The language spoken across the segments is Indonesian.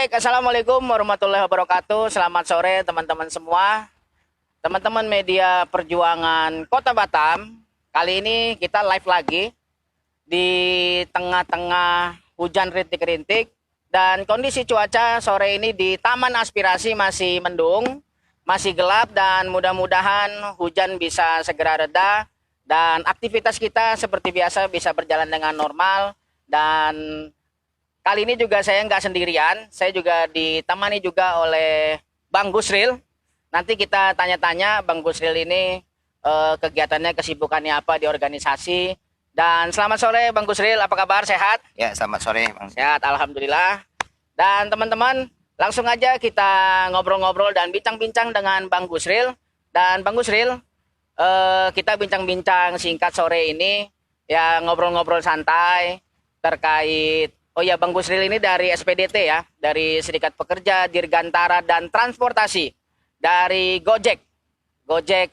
Baik, Assalamualaikum warahmatullahi wabarakatuh. Selamat sore teman-teman semua. Teman-teman media perjuangan Kota Batam. Kali ini kita live lagi di tengah-tengah hujan rintik-rintik. Dan kondisi cuaca sore ini di Taman Aspirasi masih mendung, masih gelap, dan mudah-mudahan hujan bisa segera reda. Dan aktivitas kita seperti biasa bisa berjalan dengan normal. Dan kali ini juga saya nggak sendirian, saya juga ditemani juga oleh Bang Gusril. Nanti kita tanya-tanya Bang Gusril ini kegiatannya, kesibukannya apa di organisasi. Dan selamat sore Bang Gusril, apa kabar? Sehat? Ya, selamat sore Bang. Sehat, Alhamdulillah. Dan teman-teman, langsung aja kita ngobrol-ngobrol dan bincang-bincang dengan Bang Gusril. Dan Bang Gusril, kita bincang-bincang singkat sore ini, ya ngobrol-ngobrol santai terkait. Oh ya, Bang Gusril ini dari SPDT ya, dari Serikat Pekerja Dirgantara dan Transportasi, dari Gojek,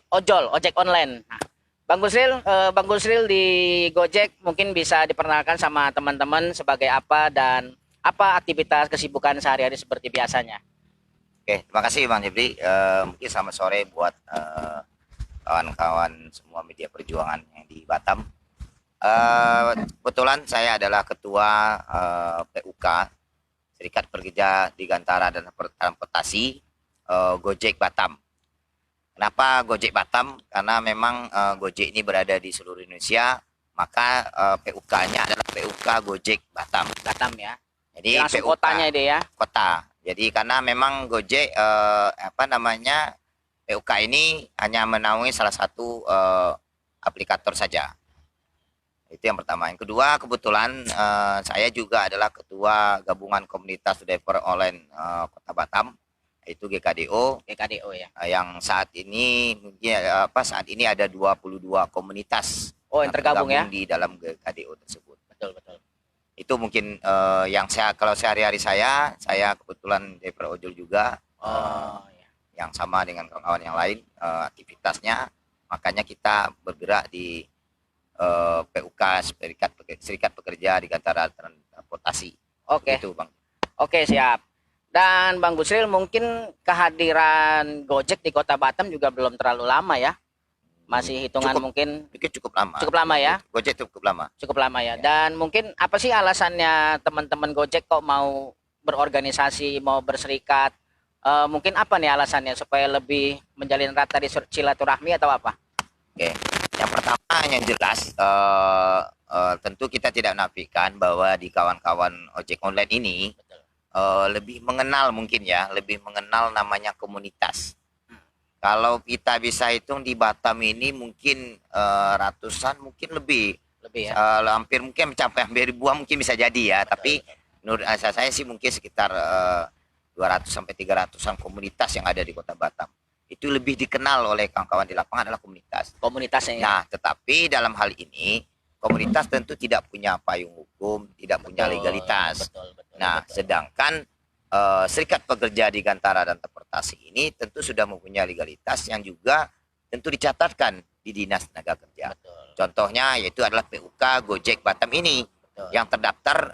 Ojol, ojek online. Nah, Bang Gusril di Gojek mungkin bisa diperkenalkan sama teman-teman sebagai apa dan apa aktivitas kesibukan sehari-hari seperti biasanya. Oke, terima kasih Bang Jebri. Mungkin selamat sore buat kawan-kawan semua media perjuangan yang di Batam. Kebetulan saya adalah ketua PUK Serikat Pekerja Dirgantara dan Transportasi Gojek Batam. Kenapa Gojek Batam? Karena memang Gojek ini berada di seluruh Indonesia, maka PUK-nya adalah PUK Gojek Batam. Batam ya. Jadi langsung PUK, kotanya ide ya. Kota. Jadi karena memang Gojek PUK ini hanya menaungi salah satu aplikator saja. Itu yang pertama. Yang kedua, kebetulan saya juga adalah ketua gabungan komunitas driver online Kota Batam, yaitu GKDO. GKDO ya. Yang saat ini saat ini ada 22 komunitas yang tergabung ya di dalam GKDO tersebut. Betul. Itu mungkin yang kalau sehari-hari saya kebetulan driver ojol juga. Ya. Yang sama dengan kawan-kawan yang lain aktivitasnya, makanya kita bergerak di PUK Serikat Pekerja Dirgantara Transportasi. Oke. Itu Bang. Oke, siap. Dan Bang Gusril, mungkin kehadiran Gojek di Kota Batam juga belum terlalu lama ya. Masih hitungan mungkin cukup lama. Cukup lama ya. Gojek cukup lama. Cukup lama ya. Dan mungkin apa sih alasannya teman-teman Gojek kok mau berorganisasi, mau berserikat? Mungkin apa nih alasannya supaya lebih menjalin erat tadi silaturahmi atau apa? Oke. Yang pertama yang jelas tentu kita tidak menafikan bahwa di kawan-kawan ojek online ini lebih mengenal namanya komunitas. Kalau kita bisa hitung di Batam ini mungkin ratusan, mungkin lebih ya. Hampir mungkin mencapai hampir ribuan mungkin bisa jadi ya. Tapi menurut saya sih mungkin sekitar 200 sampai 300-an komunitas yang ada di Kota Batam. Itu lebih dikenal oleh kawan-kawan di lapangan adalah komunitasnya. Nah, tetapi dalam hal ini komunitas tentu tidak punya payung hukum, tidak punya legalitas. Sedangkan Serikat Pekerja Dirgantara dan Transportasi ini tentu sudah mempunyai legalitas yang juga tentu dicatatkan di Dinas Tenaga Kerja. Contohnya yaitu adalah PUK Gojek Batam ini yang terdaftar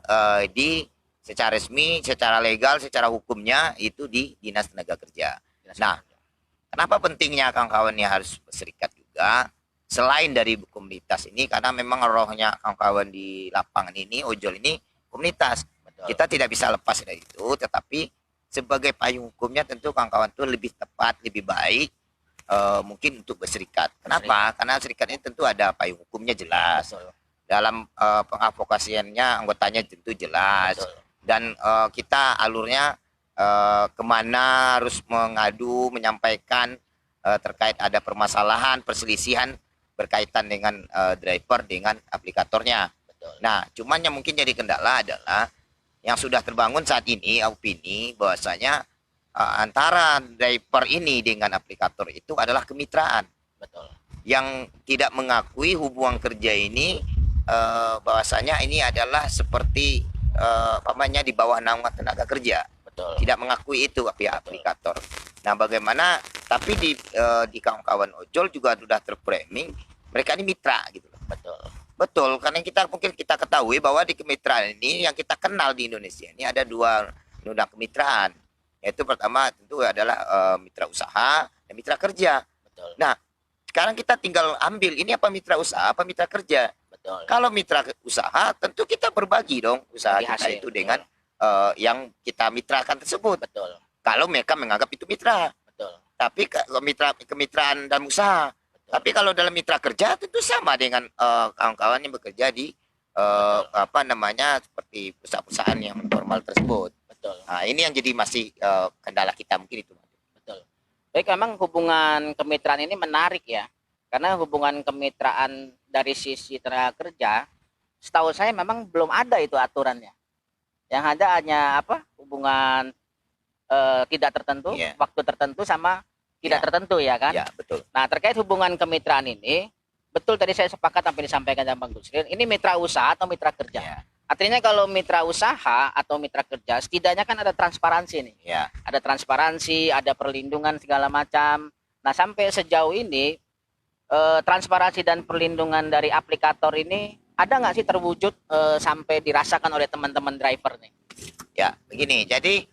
secara resmi, secara legal, secara hukumnya itu di Dinas Tenaga Kerja. Kenapa pentingnya kawan-kawannya harus berserikat juga selain dari komunitas ini, karena memang rohnya kawan-kawan di lapangan ini, ojol ini komunitas. Kita tidak bisa lepas dari itu, tetapi sebagai payung hukumnya tentu kawan-kawan itu lebih tepat, lebih baik mungkin untuk berserikat. Kenapa? Karena serikat ini tentu ada payung hukumnya jelas. Dalam pengadvokasiannya anggotanya tentu jelas. Dan kita alurnya kemana harus mengadu, menyampaikan terkait ada permasalahan, perselisihan berkaitan dengan driver dengan aplikatornya. Nah, cuman yang mungkin jadi kendala adalah yang sudah terbangun saat ini opini bahwasanya antara driver ini dengan aplikator itu adalah kemitraan. Yang tidak mengakui hubungan kerja ini bahwasanya ini adalah seperti di bawah naungan tenaga kerja. Tidak mengakui itu pihak aplikator. Nah, bagaimana? Tapi di kawan-kawan ojol juga sudah terframing mereka ini mitra gitu loh. Betul, karena mungkin kita ketahui bahwa di kemitraan ini yang kita kenal di Indonesia ini ada dua undang-undang kemitraan. Yaitu pertama tentu adalah mitra usaha dan mitra kerja. Betul. Nah, sekarang kita tinggal ambil ini apa mitra usaha, apa mitra kerja. Betul. Kalau mitra usaha, tentu kita berbagi dong usaha Bagi kita hasil, itu betul. dengan yang kita mitrakan tersebut. Betul. Kalau mereka menganggap itu mitra. Betul. Tapi kalau mitra kemitraan dalam usaha. Betul. Tapi kalau dalam mitra kerja tentu sama dengan kawan-kawan yang bekerja di apa namanya seperti perusahaan-perusahaan yang formal tersebut. Betul. Nah, ini yang jadi masih kendala kita mungkin itu. Betul. Baik, memang hubungan kemitraan ini menarik ya. Karena hubungan kemitraan dari sisi tenaga kerja, setahu saya memang belum ada itu aturannya. Yang ada hanya apa? Hubungan tidak tertentu, Iya. waktu tertentu sama tidak Iya. tertentu ya kan? Ya, betul. Nah, terkait hubungan kemitraan ini, betul tadi saya sepakat apa yang disampaikan sama Bang Gusrin, ini mitra usaha atau mitra kerja. Ya, Artinya kalau mitra usaha atau mitra kerja, setidaknya kan ada transparansi nih. ya. Ada transparansi, ada perlindungan segala macam. Nah, sampai sejauh ini transparansi dan perlindungan dari aplikator ini ada nggak sih terwujud sampai dirasakan oleh teman-teman driver nih? Ya, begini. Jadi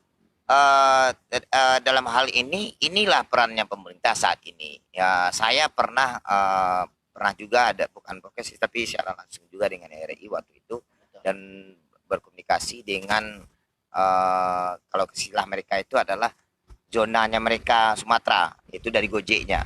dalam hal ini inilah perannya pemerintah saat ini. Ya, saya pernah juga ada bukan profesi tapi secara langsung juga dengan RRI waktu itu dan berkomunikasi dengan kalau istilah mereka itu adalah zonanya mereka Sumatera, itu dari Gojeknya,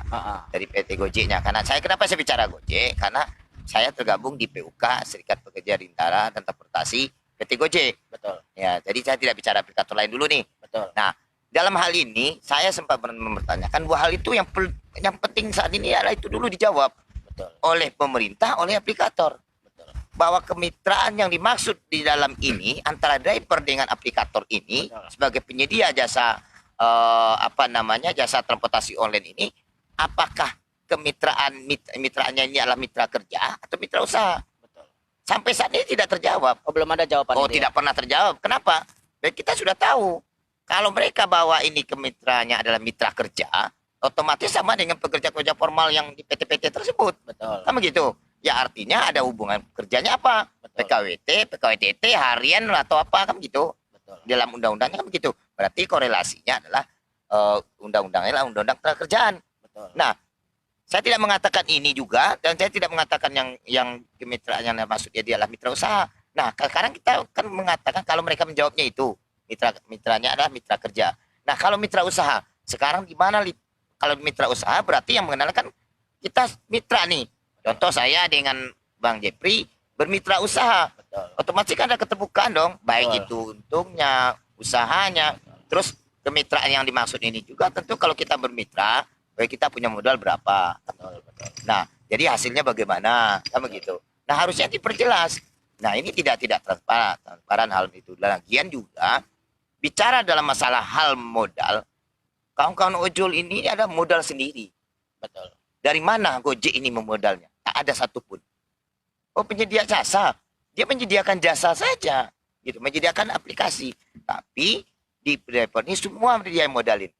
dari PT Gojeknya. Karena kenapa saya bicara Gojek? Karena saya tergabung di PUK Serikat Pekerja Rintara dan Transportasi PT Gojek. Betul. Ya, jadi saya tidak bicara aplikator lain dulu nih. Betul. Nah, dalam hal ini saya sempat mempertanyakan bahwa hal itu yang penting saat ini adalah itu dulu dijawab. Betul. Oleh pemerintah, oleh aplikator. Betul. Bahwa kemitraan yang dimaksud di dalam ini antara driver dengan aplikator ini. Betul. Sebagai penyedia jasa jasa transportasi online ini, apakah mitraannya ini adalah mitra kerja atau mitra usaha? Betul. Sampai saat ini tidak terjawab. Oh, belum ada jawaban. Oh, tidak pernah terjawab. Kenapa? Kita sudah tahu kalau mereka bawa ini kemitranya adalah mitra kerja, otomatis sama dengan pekerja-pekerja formal yang di PT-PT tersebut. Betul. Kan begitu? Ya, artinya ada hubungan kerjanya apa? Betul. PKWT, harian atau apa kan begitu? Betul. Dalam undang-undangnya kan begitu. Berarti korelasinya adalah undang-undangnya adalah undang-undang ketenagakerjaan. Betul. Nah, saya tidak mengatakan ini juga dan saya tidak mengatakan yang kemitraan yang maksudnya dia adalah mitra usaha. Nah, sekarang kita kan mengatakan kalau mereka menjawabnya itu mitranya adalah mitra kerja. Nah, kalau mitra usaha, sekarang di mana kalau mitra usaha berarti yang mengenalkan kita mitra nih. Contoh saya dengan Bang Jepri bermitra usaha. Betul. Otomatis kan ada keterbukaan dong, baik Betul. itu untungnya, usahanya. Terus kemitraan yang dimaksud ini juga tentu kalau kita bermitra, baik kita punya modal berapa. Betul. Betul. Nah, jadi hasilnya bagaimana? Kan begitu. Nah, harusnya diperjelas. Nah, ini tidak transparan hal itu. Lagian juga bicara dalam masalah hal modal, kawan-kawan ojol ini ada modal sendiri. Betul. Dari mana Gojek ini memodalnya? Tak ada satupun. Oh, penyedia jasa. Dia menyediakan jasa saja. Gitu, menyediakan aplikasi. Tapi di driver ini semua dia yang modalin.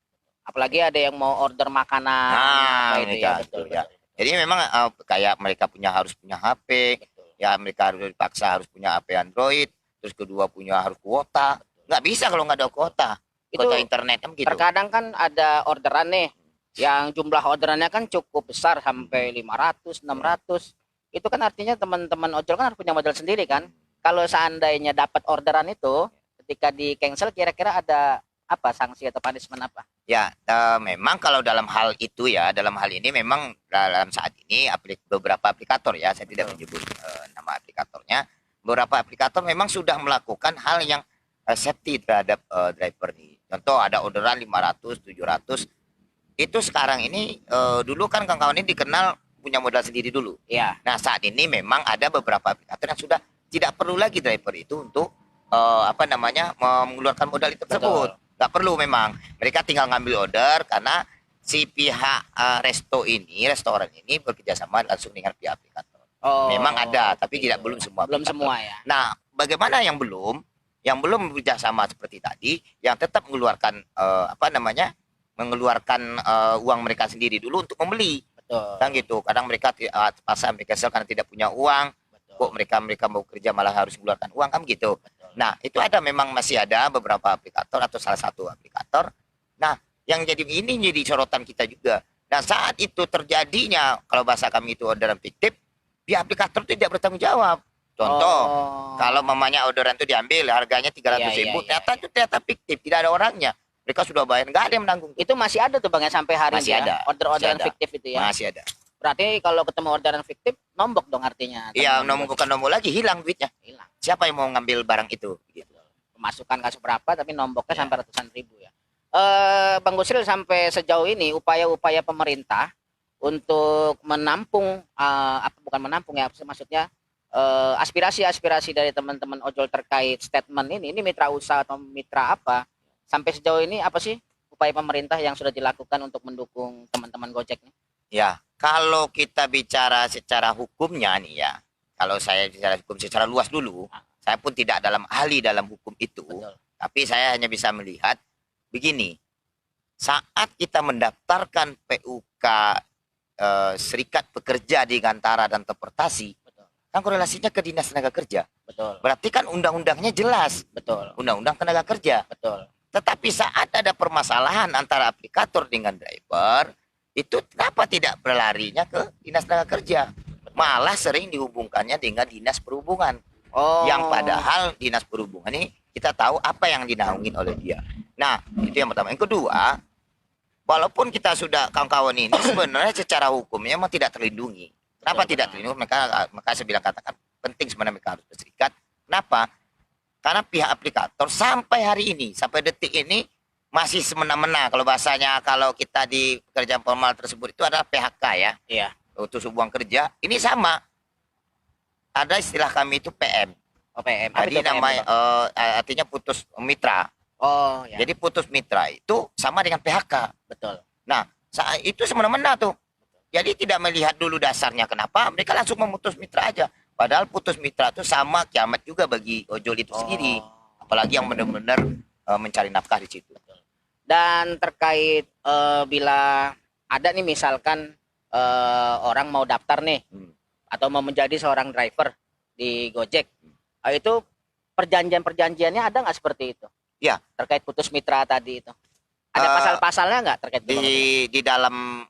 Apalagi ada yang mau order makanan. Nah, apa itu ini ya. kan, Betul. ya. Betul. Jadi memang kayak mereka harus punya HP, Betul. ya mereka harus dipaksa harus punya HP Android, terus kedua harus kuota. Nggak bisa kalau nggak ada kuota. Itu Kuota internet kan gitu. terkadang kan ada orderan nih yang jumlah orderannya kan cukup besar sampai 500, 600. Itu kan artinya teman-teman ojol kan harus punya modal sendiri kan. Kalau seandainya dapat orderan itu ketika di cancel kira-kira ada apa sanksi atau punishment apa? Ya, memang kalau dalam hal itu ya, dalam hal ini memang dalam saat ini beberapa aplikator ya, saya tidak menyebut nama aplikatornya, beberapa aplikator memang sudah melakukan hal yang safety terhadap driver ini. Contoh ada orderan 500, 700, itu sekarang ini dulu kan kawan-kawan ini dikenal punya modal sendiri dulu. Iya. Nah, saat ini memang ada beberapa aplikator yang sudah tidak perlu lagi driver itu untuk mengeluarkan modal itu tersebut. Betul. Nggak perlu memang. Mereka tinggal ngambil order karena si pihak restoran ini bekerjasama langsung dengan pihak aplikator. Oh, Memang ada, tapi gitu. belum semua. Belum aplikator. semua ya. Nah, bagaimana yang belum? Yang belum bekerjasama seperti tadi, yang tetap mengeluarkan mengeluarkan uang mereka sendiri dulu untuk membeli. Betul. Kan gitu. Kadang mereka pasang aplikasi karena tidak punya uang. Betul. Kok mereka mau kerja malah harus mengeluarkan uang kan gitu. Betul. Nah, itu memang masih ada beberapa aplikator atau salah satu aplikator. Nah, yang ini jadi sorotan kita juga. Nah, saat itu terjadinya, kalau bahasa kami itu orderan fiktif, pihak aplikator itu tidak bertanggung jawab. Contoh, kalau mamanya orderan itu diambil, harganya 300.000, ternyata fiktif, tidak ada orangnya. Mereka sudah bayar, nggak ada yang menanggung. Itu masih ada tuh Bang ya sampai hari Masih ini ada. ya? Orderan fiktif itu ya? Masih ada. Berarti kalau ketemu orderan fiktif, nombok dong artinya. Iya, bukan nombok lagi, hilang duitnya. Hilang. Siapa yang mau ngambil barang itu? Gitu. Pemasukan nggak seberapa, tapi nomboknya sampai ratusan ribu ya. Bang Gusril, sampai sejauh ini upaya-upaya pemerintah untuk menampung, bukan menampung ya, maksudnya aspirasi-aspirasi dari teman-teman ojol terkait statement ini mitra usaha atau mitra apa, sampai sejauh ini apa sih upaya pemerintah yang sudah dilakukan untuk mendukung teman-teman Gojek nih? Ya, kalau kita bicara secara hukumnya nih ya, kalau saya bicara hukum secara luas dulu, saya pun tidak ahli dalam hukum itu. Betul. Tapi saya hanya bisa melihat begini, saat kita mendaftarkan PUK Serikat Pekerja di Gantara dan Transportasi, kan korelasinya ke Dinas Tenaga Kerja. Betul. Berarti kan undang-undangnya jelas. Betul. Undang-undang Tenaga Kerja. Betul. Tetapi saat ada permasalahan antara aplikator dengan driver, itu kenapa tidak berlarinya ke Dinas Tenaga Kerja? Malah sering dihubungkannya dengan Dinas Perhubungan. Yang padahal Dinas Perhubungan ini kita tahu apa yang dinaungin oleh dia. Nah, itu yang pertama. Yang kedua, walaupun kita sudah kawan-kawan ini sebenarnya secara hukumnya memang tidak terlindungi. Kenapa tidak terlindungi? Maka saya bilang katakan penting sebenarnya mereka harus berserikat. Kenapa? Karena pihak aplikator sampai hari ini, sampai detik ini masih semena-mena. Kalau bahasanya kalau kita di pekerjaan formal tersebut itu adalah PHK ya. Iya. Putus hubungan kerja. Ini sama. Ada istilah kami itu PM. PM. Jadi namanya artinya putus mitra. Oh ya. Jadi putus mitra itu sama dengan PHK. Betul. Nah, saat itu semena-mena tuh. Jadi tidak melihat dulu dasarnya kenapa, mereka langsung memutus mitra aja. Padahal putus mitra itu sama kiamat juga bagi ojol itu sendiri. Apalagi yang benar-benar mencari nafkah di situ. Dan terkait bila ada nih misalkan orang mau daftar nih atau mau menjadi seorang driver di Gojek, itu perjanjiannya ada nggak seperti itu? Ya. Terkait putus mitra tadi itu. Ada pasal-pasalnya nggak terkait di dalam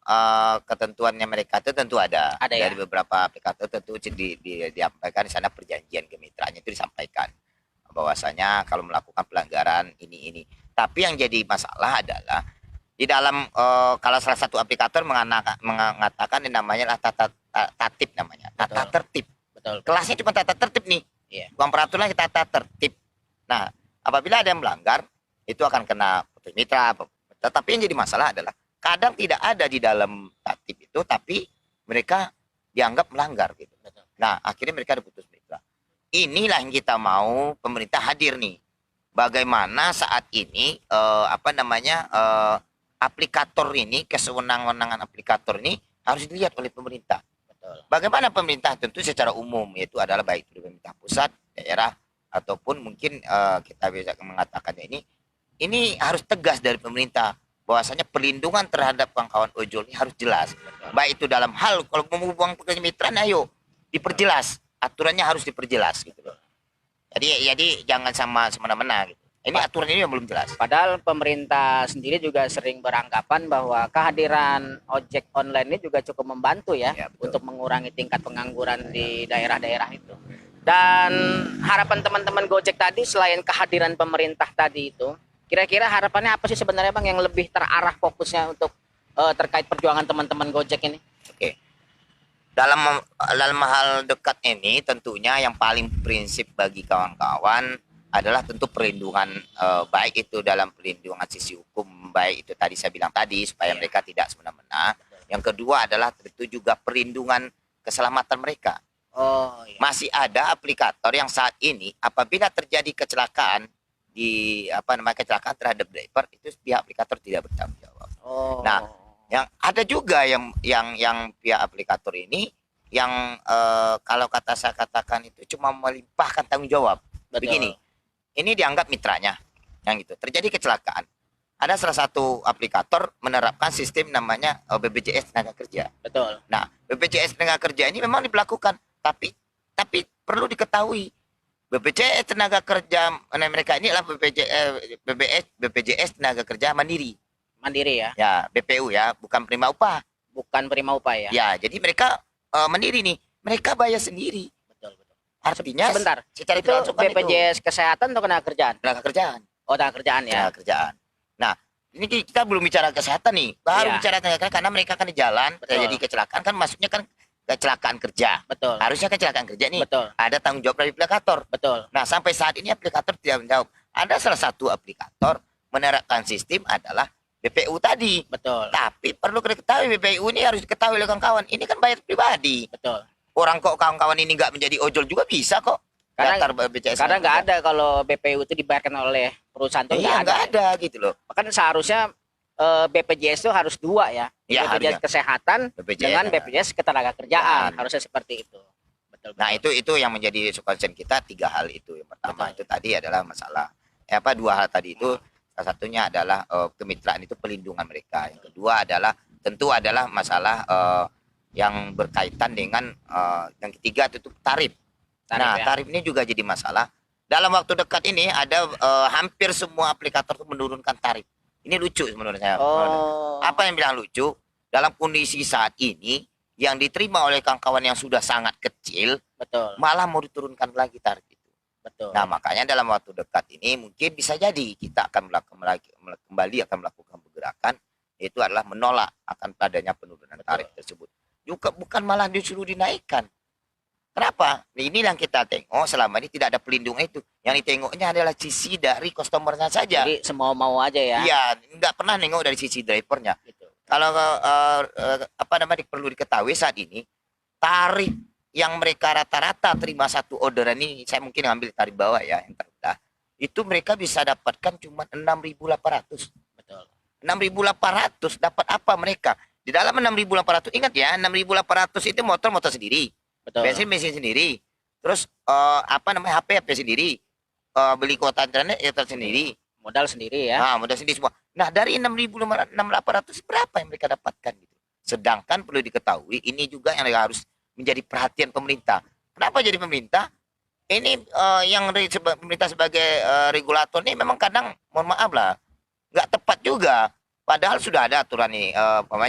ketentuannya mereka itu tentu ada. Ya? Dari beberapa aplikator tentu disampaikan di sana perjanjian kemitraan itu disampaikan bahwasanya kalau melakukan pelanggaran ini. Tapi yang jadi masalah adalah di dalam kalau salah satu aplikator mengatakan yang namanya tatip namanya, tata tertib. Betul. Kelasnya cuma tata tertib nih. Iya. Bukan peraturan tata tertib. Nah, apabila ada yang melanggar itu akan kena putus mitra. Tetapi yang jadi masalah adalah kadang tidak ada di dalam tatip itu, tapi mereka dianggap melanggar gitu. Nah, akhirnya mereka diputus mitra. Inilah yang kita mau pemerintah hadir nih. Bagaimana saat ini aplikator ini, kesewenang-wenangan aplikator ini harus dilihat oleh pemerintah. Betul. Bagaimana pemerintah tentu secara umum, yaitu adalah baik itu pemerintah pusat, daerah, ataupun mungkin kita bisa mengatakannya ini harus tegas dari pemerintah bahwasanya perlindungan terhadap kawan-kawan ojol ini harus jelas. Baik itu dalam hal kalau mau membuang pekerja mitra, ayo diperjelas, aturannya harus diperjelas gitu loh. Jadi jangan semena-mena gitu. Ini aturan ini yang belum jelas. Padahal pemerintah sendiri juga sering beranggapan bahwa kehadiran ojek online ini juga cukup membantu ya untuk mengurangi tingkat pengangguran di daerah-daerah itu. Dan harapan teman-teman Gojek tadi selain kehadiran pemerintah tadi itu, kira-kira harapannya apa sih sebenarnya Bang yang lebih terarah fokusnya untuk terkait perjuangan teman-teman Gojek ini? Oke. Dalam hal dekat ini tentunya yang paling prinsip bagi kawan-kawan adalah tentu perlindungan, baik itu dalam perlindungan sisi hukum, baik itu tadi saya bilang tadi supaya mereka tidak semena-mena. Yang kedua adalah tentu juga perlindungan keselamatan mereka. Masih ada aplikator yang saat ini apabila terjadi kecelakaan kecelakaan terhadap driver, itu pihak aplikator tidak bertanggung jawab. Nah, yang ada juga yang pihak aplikator ini yang kalau saya katakan itu cuma melimpahkan tanggung jawab. Betul. Begini, ini dianggap mitranya, yang itu terjadi kecelakaan. Ada salah satu aplikator menerapkan sistem namanya BPJS Tenaga Kerja. Betul. Nah, BPJS Tenaga Kerja ini memang diberlakukan, tapi perlu diketahui BPJS tenaga kerja mereka ini adalah BPJS tenaga kerja mandiri. Mandiri ya. Ya, BPU ya, bukan penerima upah. Bukan penerima upah ya. Ya, jadi mereka mandiri nih. Mereka bayar sendiri. Betul, betul. Artinya Sebentar. secara Itu tidak langsung kan BPJS kesehatan atau tenaga kerjaan? tenaga kerjaan. Oh, tenaga kerjaan ya. Tenaga kerjaan. Nah, ini kita belum bicara kesehatan nih. Baru Iya. bicara tenaga kerjaan karena mereka kan di jalan Betul. terjadi kecelakaan kan maksudnya kan kecelakaan kerja. Betul. Harusnya kecelakaan kerja nih. Betul. Ada tanggung jawab dari aplikator. Betul. Nah, sampai saat ini aplikator tidak menjawab. Ada salah satu aplikator menerapkan sistem adalah BPU tadi. Betul. Tapi perlu diketahui BPU ini harus diketahui oleh kawan-kawan. Ini kan bayar pribadi. Betul. Orang kok kawan-kawan ini nggak menjadi ojol juga bisa kok. Karena Daftar BPJS. Karena nggak ada kalau BPU itu dibayarkan oleh perusahaan itu Iya, nggak ada gitu loh. Kan seharusnya BPJS itu harus dua ya. Iya, BPJS harusnya. kesehatan BPJS, dengan BPJS ketenagakerjaan. Ya. Harusnya seperti itu. Betul. Nah, betul. itu yang menjadi concern kita 3 hal itu. Yang pertama Betul. itu tadi adalah masalah 2 hal tadi itu. Salah satunya adalah kemitraan itu pelindungan mereka. Yang kedua adalah tentu adalah masalah yang berkaitan dengan yang ketiga itu tarif. Nah, ya. tarif ini juga jadi masalah. Dalam waktu dekat ini ada hampir semua aplikator itu menurunkan tarif. Ini lucu menurut saya. Oh. Apa yang bilang lucu? Dalam kondisi saat ini yang diterima oleh kawan-kawan yang sudah sangat kecil Betul. malah mau diturunkan lagi tarif itu. Betul. Nah, makanya dalam waktu dekat ini mungkin bisa jadi kita akan kembali akan melakukan pergerakan, yaitu adalah menolak akan adanya penurunan tarif tersebut. Juga bukan malah disuruh dinaikkan. Kenapa? Ini yang kita tengok selama ini tidak ada pelindung itu. Yang ditengoknya adalah sisi dari customer-nya saja. Jadi semau mau aja ya. Iya, nggak pernah nengok dari sisi drivernya. Gitu. Kalau perlu diketahui saat ini tarif yang mereka rata-rata terima satu orderan ini, saya mungkin ngambil tarif bawah ya yang terendah, itu mereka bisa dapatkan cuma 6.800. Betul. 6.800 dapat apa mereka? Di dalam 6.800 ingat ya, 6.800 itu motor sendiri. Betul. Bensin sendiri. Terus HP sendiri. Beli kuota internet sendiri. Modal sendiri ya. Nah, modal sendiri semua. Nah, dari 6.800 berapa yang mereka dapatkan gitu. Sedangkan perlu diketahui ini juga yang harus menjadi perhatian pemerintah. Kenapa jadi pemerintah? Ini yang pemerintah sebagai regulator ini memang kadang mohon maaf lah, nggak tepat juga. Padahal sudah ada aturan nih.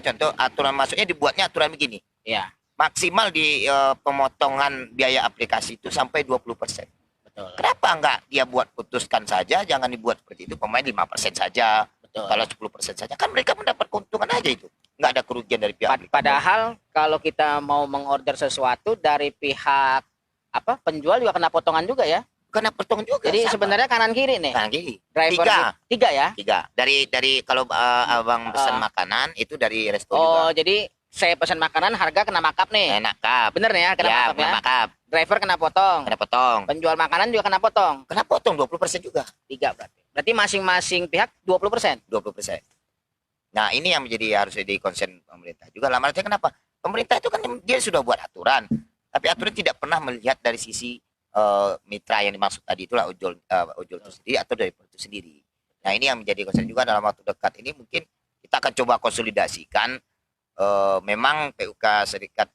Contoh aturan masuknya dibuatnya aturan begini. Iya. Maksimal di pemotongan biaya aplikasi itu sampai 20%. Betul. Kenapa enggak dia buat putuskan saja, jangan dibuat seperti itu, pemain 5% saja. Betul. Kalau 10% saja kan mereka mendapat keuntungan aja itu. Enggak ada kerugian dari pihak. Padahal kalau kita mau mengorder sesuatu dari pihak penjual juga kena potongan juga ya. Kena potongan juga. Jadi sama. sebenarnya kanan kiri nih. Kanan kiri. Driver tiga ya. 3. Dari kalau abang pesan makanan itu dari resto juga. Oh, jadi saya pesan makanan harga kena markup nih. Enak kap. Bener nih ya, kena markup ya. Markup. Driver kena potong. Kena potong. Penjual makanan juga kena potong. Kena potong 20% juga. 3 berarti. Berarti masing-masing pihak 20%. 20%. Nah, ini yang menjadi harus jadi concern pemerintah juga. Lama artinya kenapa? Pemerintah itu kan dia sudah buat aturan, tapi aturan tidak pernah melihat dari sisi mitra yang dimaksud tadi itulah ojol itu sendiri atau dari itu sendiri. Nah, ini yang menjadi concern juga dalam waktu dekat ini mungkin kita akan coba konsolidasikan. Memang PUK Serikat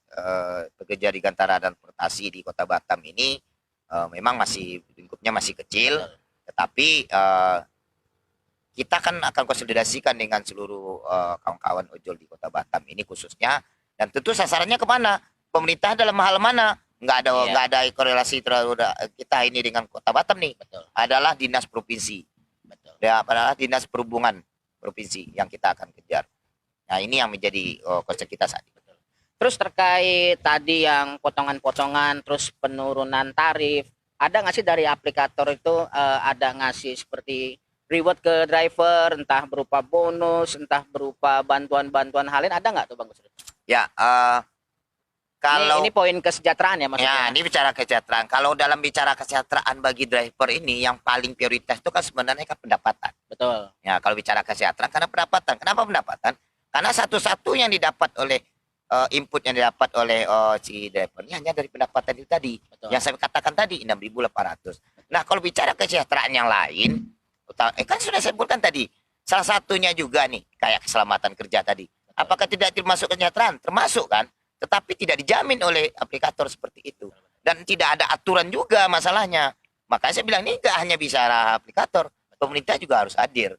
Pekerja di Gantara dan Transportasi di Kota Batam ini memang masih lingkupnya masih kecil, tetapi kita kan akan konsolidasikan dengan seluruh kawan-kawan ojol di Kota Batam ini khususnya, dan tentu sasarannya kemana? Pemerintah dalam hal mana? Nggak ada korelasi terlalu kita ini dengan Kota Batam nih. Betul. Adalah dinas provinsi. Betul. Ya, adalah dinas perhubungan provinsi yang kita akan kejar. Nah, ini yang menjadi concern kita saat ini. Terus terkait tadi yang potongan-potongan, terus penurunan tarif, ada nggak sih dari aplikator itu ada ngasih seperti reward ke driver, entah berupa bonus, entah berupa bantuan-bantuan hal lain, ada nggak tuh Bang Gusri? Ya, kalau ini poin kesejahteraan ya maksudnya? Ya, ini bicara kesejahteraan. Kalau dalam bicara kesejahteraan bagi driver ini yang paling prioritas itu kan sebenarnya kan pendapatan. Betul. Ya, kalau bicara kesejahteraan karena pendapatan. Kenapa pendapatan? Karena satu-satu yang didapat oleh input yang didapat oleh si driver ini hanya dari pendapatan itu tadi. Betul. Yang saya katakan tadi 6.800. Nah, kalau bicara kesejahteraan yang lain, kan sudah saya sebutkan tadi. Salah satunya juga nih kayak keselamatan kerja tadi. Apakah tidak termasuk kesejahteraan? Termasuk kan? Tetapi tidak dijamin oleh aplikator seperti itu. Dan tidak ada aturan juga masalahnya. Makanya saya bilang ini nggak hanya bicara aplikator, pemerintah juga harus hadir.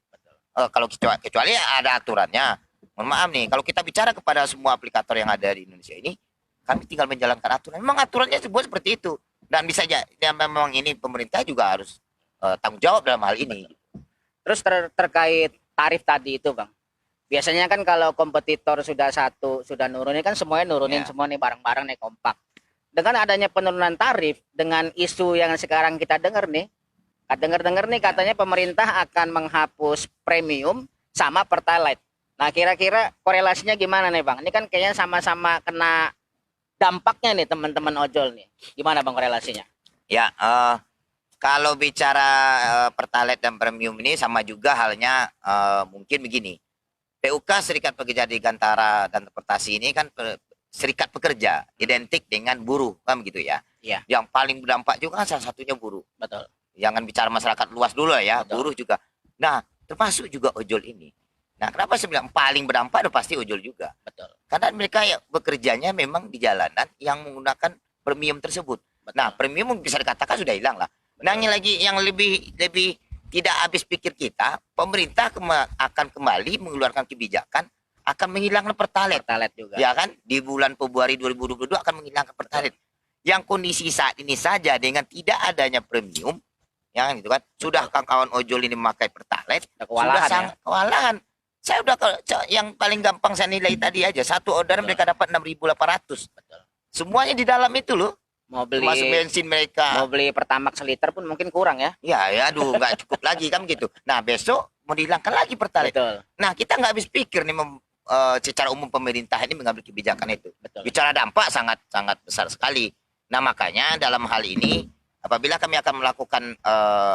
Kalau kecuali ada aturannya. Mohon maaf nih, kalau kita bicara kepada semua aplikator yang ada di Indonesia ini, kami tinggal menjalankan aturan. Memang aturannya sebuah seperti itu. Dan bisa aja, ya memang ini pemerintah juga harus tanggung jawab dalam hal ini. Terus terkait tarif tadi itu Bang. Biasanya kan kalau kompetitor sudah nurunin kan semuanya nurunin semua nih barang-barang nih kompak. Dengan adanya penurunan tarif, dengan isu yang sekarang kita dengar nih katanya pemerintah akan menghapus premium sama pertalite. Nah, kira-kira korelasinya gimana nih Bang? Ini kan kayaknya sama-sama kena dampaknya nih teman-teman ojol nih. Gimana Bang korelasinya? Ya, kalau bicara pertalite dan premium ini sama juga halnya mungkin begini. PUK Serikat Pekerja Dirgantara dan Transportasi ini kan serikat pekerja identik dengan buruh kan begitu ya. Iya. Yang paling berdampak juga kan salah satunya buruh. Betul. Jangan bicara masyarakat luas dulu ya, Betul. buruh juga. Nah, termasuk juga ojol ini. Nah, kenapa saya bilang paling berdampak udah pasti ojol juga. Betul. Karena mereka ya bekerjanya memang di jalanan yang menggunakan premium tersebut. Betul. Nah, premium bisa dikatakan sudah hilang lah. Nah, yang lebih tidak habis pikir kita, pemerintah akan kembali mengeluarkan kebijakan akan menghilangkan pertalite. Pertalite juga. Ya kan? Di bulan Februari 2022 akan menghilangkan pertalite. Yang kondisi saat ini saja dengan tidak adanya premium, ya gitu kan? Sudah kawan-kawan ojol ini memakai pertalite, sudah sangat kewalahan. Saya udah yang paling gampang saya nilai tadi aja, satu orderan mereka dapat 6.800. Betul. Semuanya di dalam itu loh. Mau beli masuk bensin mereka. Mau beli Pertamax seliter pun mungkin kurang ya. Ya aduh nggak cukup lagi kan gitu. Nah, besok mau dihilangkan lagi pertalite. Betul. Nah, kita nggak habis pikir nih secara umum pemerintah ini mengambil kebijakan itu. Betul. Bicara dampak sangat besar sekali. Nah, makanya dalam hal ini apabila kami akan melakukan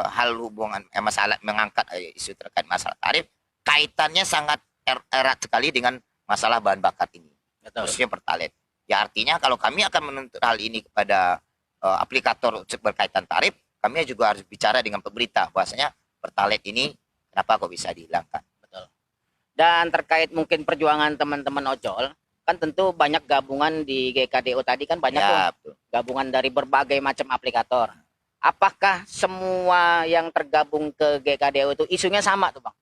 hal hubungan masalah mengangkat isu terkait masalah tarif, kaitannya sangat erat sekali dengan masalah bahan bakar ini. Betul. Khususnya pertalite. Ya artinya kalau kami akan menuntut hal ini kepada aplikator berkaitan tarif, kami juga harus bicara dengan pemerintah bahwasanya pertalite ini kenapa kok bisa dihilangkan. Betul. Dan terkait mungkin perjuangan teman-teman ojol, kan tentu banyak gabungan di GKDO tadi kan banyak Ya, tuh gabungan dari berbagai macam aplikator. Apakah semua yang tergabung ke GKDO itu isunya sama tuh Bang?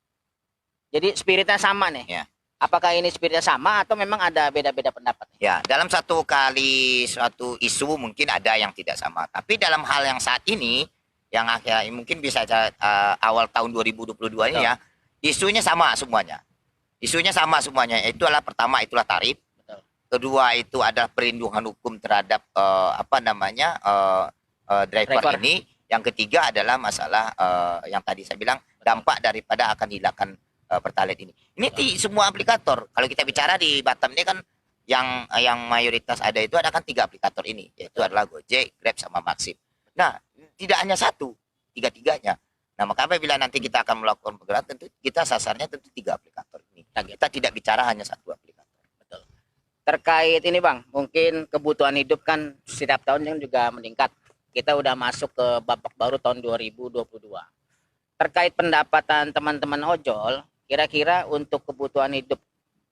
Jadi spiritnya sama nih. Ya. Apakah ini spiritnya sama atau memang ada beda-beda pendapat? Ya, dalam suatu isu mungkin ada yang tidak sama. Tapi dalam hal yang saat ini, yang akhirnya mungkin bisa awal tahun 2022 ini ya, isunya sama semuanya. Isunya sama semuanya. Itu adalah pertama itulah tarif. Betul. Kedua itu adalah perlindungan hukum terhadap driver ini. Yang ketiga adalah masalah yang tadi saya bilang dampak daripada akan hilangkan pertalite ini. Ini semua aplikator. Kalau kita bicara di Batam ini kan yang mayoritas ada itu ada kan 3 aplikator ini, yaitu adalah Gojek, Grab sama Maxim. Nah, tidak hanya satu, tiga-tiganya. Nah, maka apabila nanti kita akan melakukan pergerakan tentu kita sasarnya tentu 3 aplikator ini. Kita tidak bicara hanya satu aplikator. Betul. Terkait ini Bang, mungkin kebutuhan hidup kan setiap tahun yang juga meningkat. Kita udah masuk ke babak baru tahun 2022. Terkait pendapatan teman-teman ojol, kira-kira untuk kebutuhan hidup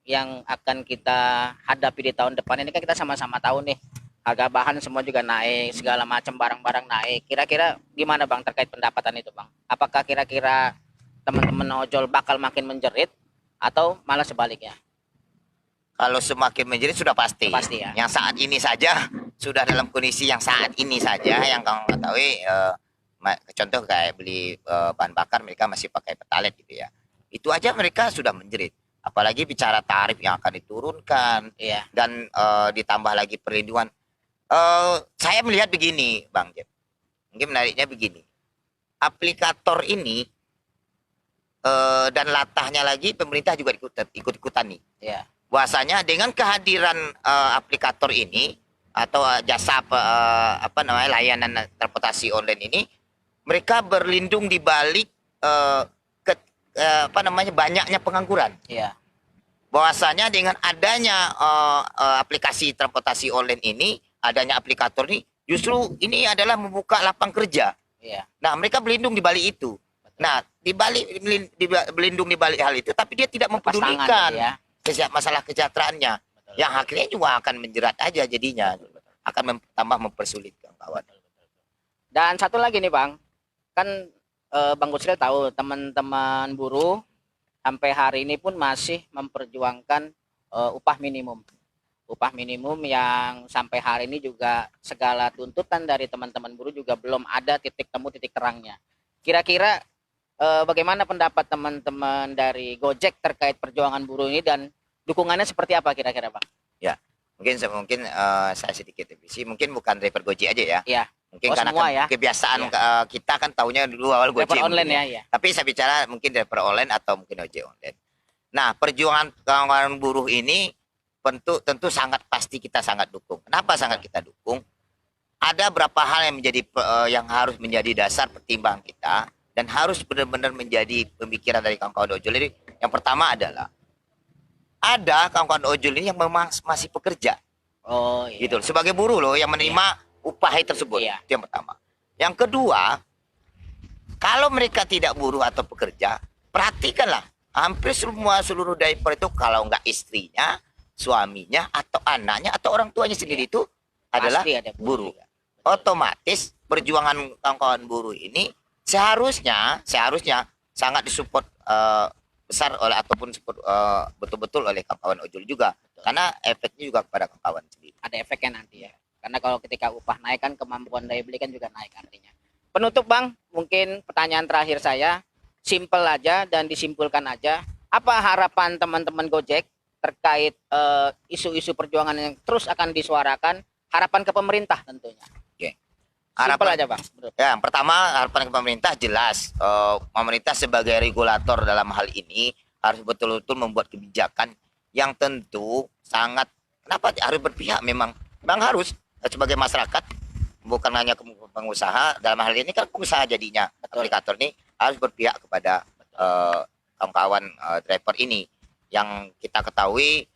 yang akan kita hadapi di tahun depan ini kan kita sama-sama tahu nih harga bahan semua juga naik, segala macam barang-barang naik. Kira-kira gimana Bang terkait pendapatan itu Bang? Apakah kira-kira teman-teman ojol bakal makin menjerit atau malah sebaliknya? Kalau semakin menjerit sudah pasti. Pasti ya. Yang saat ini saja sudah dalam kondisi yang saat ini saja yang kamu ketahui contoh kayak beli bahan bakar mereka masih pakai pertalite gitu ya. Itu aja mereka sudah menjerit. Apalagi bicara tarif yang akan diturunkan, dan ditambah lagi perlindungan. Saya melihat begini, Bang Jeb. Mungkin menariknya begini. Aplikator ini dan latahnya lagi pemerintah juga ikut-ikutan nih. Iya. Bahwasanya dengan kehadiran aplikator ini atau jasa layanan transportasi online ini, mereka berlindung di balik banyaknya pengangguran. Iya. Bahwasanya dengan adanya aplikasi transportasi online ini, adanya aplikator ini, justru ini adalah membuka lapang kerja. Iya. Nah, mereka berlindung di balik itu. Betul. Nah, berlindung di balik hal itu, tapi dia tidak mempedulikan masalah kesejahteraannya. Betul. Yang akhirnya juga akan menjerat aja jadinya. Akan tambah mempersulit kawan. Dan satu lagi nih Bang, kan Bang Gusril tahu teman-teman buruh sampai hari ini pun masih memperjuangkan upah minimum. Upah minimum yang sampai hari ini juga segala tuntutan dari teman-teman buruh juga belum ada titik temu, titik terangnya. Kira-kira bagaimana pendapat teman-teman dari Gojek terkait perjuangan buruh ini dan dukungannya seperti apa kira-kira, Bang? Ya, mungkin saya sedikit revisi. Mungkin bukan driver Gojek aja ya. Iya. Mungkin Oh, karena semua ya? kebiasaan kita kan taunya dulu awal Driver Gojek online mungkin ya, ya. Tapi saya bicara mungkin driver online atau mungkin ojek online. Nah, perjuangan kawan buruh ini tentu sangat pasti kita sangat dukung. Kenapa sangat kita dukung? Ada beberapa hal yang yang harus menjadi dasar pertimbangan kita dan harus benar-benar menjadi pemikiran dari kawan-kawan ojol ini. Yang pertama adalah ada kawan-kawan ojol ini yang memang masih pekerja. Oh iya. Gitu. Sebagai buruh loh yang menerima upah tersebut. Iya. Itu yang pertama. Yang kedua, kalau mereka tidak buruh atau pekerja, perhatikanlah hampir seluruh driver itu kalau nggak istrinya, suaminya atau anaknya atau orang tuanya sendiri itu adalah Pasti ada buruh. juga. Otomatis perjuangan kawan-kawan buruh ini seharusnya sangat disupport besar oleh ataupun betul-betul oleh kawan-kawan ojol juga. Karena efeknya juga kepada kawan-kawan sendiri. Ada efeknya nanti ya. Karena kalau ketika upah naik kan kemampuan daya beli kan juga naik artinya. Penutup Bang, mungkin pertanyaan terakhir saya, simple aja dan disimpulkan aja. Apa harapan teman-teman Gojek terkait isu-isu perjuangan yang terus akan disuarakan, harapan ke pemerintah tentunya. Oke. Simple aja Bang. Ya, yang pertama harapan ke pemerintah jelas pemerintah sebagai regulator dalam hal ini harus betul-betul membuat kebijakan yang tentu sangat harus berpihak memang harus sebagai masyarakat, bukan hanya pengusaha. Dalam hal ini kan pengusaha jadinya. Betul. Aplikator ini harus berpihak kepada kawan-kawan driver ini yang kita ketahui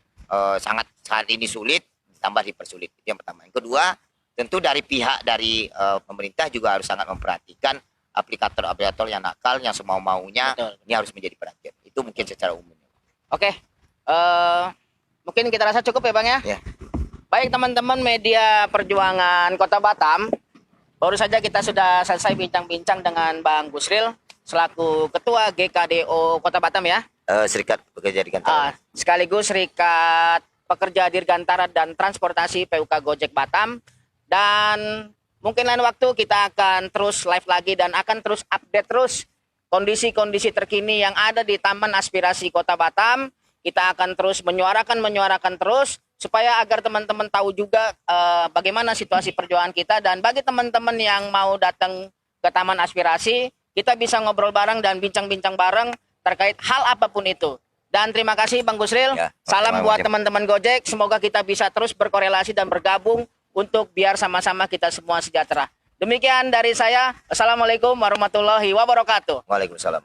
sangat saat ini sulit ditambah dipersulit. Itu yang pertama. Yang kedua, tentu dari pihak dari pemerintah juga harus sangat memperhatikan aplikator-aplikator yang nakal, yang semau-maunya. Ini harus menjadi perhatian. Itu mungkin secara umum. Oke. Mungkin kita rasa cukup ya Bang ya. Ya. Baik teman-teman media perjuangan Kota Batam, baru saja kita sudah selesai bincang-bincang dengan Bang Gusril selaku Ketua GKDO Kota Batam ya. Serikat Pekerja Dirgantara. Sekaligus Serikat Pekerja Dirgantara dan Transportasi PUK Gojek Batam. Dan mungkin lain waktu kita akan terus live lagi dan akan terus update terus kondisi-kondisi terkini yang ada di Taman Aspirasi Kota Batam. Kita akan terus menyuarakan terus supaya agar teman-teman tahu juga bagaimana situasi perjuangan kita, dan bagi teman-teman yang mau datang ke Taman Aspirasi, kita bisa ngobrol bareng dan bincang-bincang bareng terkait hal apapun itu. Dan terima kasih Bang Gusril. Ya, salam buat teman-teman Gojek. Semoga kita bisa terus berkorelasi dan bergabung untuk biar sama-sama kita semua sejahtera. Demikian dari saya. Assalamualaikum warahmatullahi wabarakatuh. Waalaikumsalam.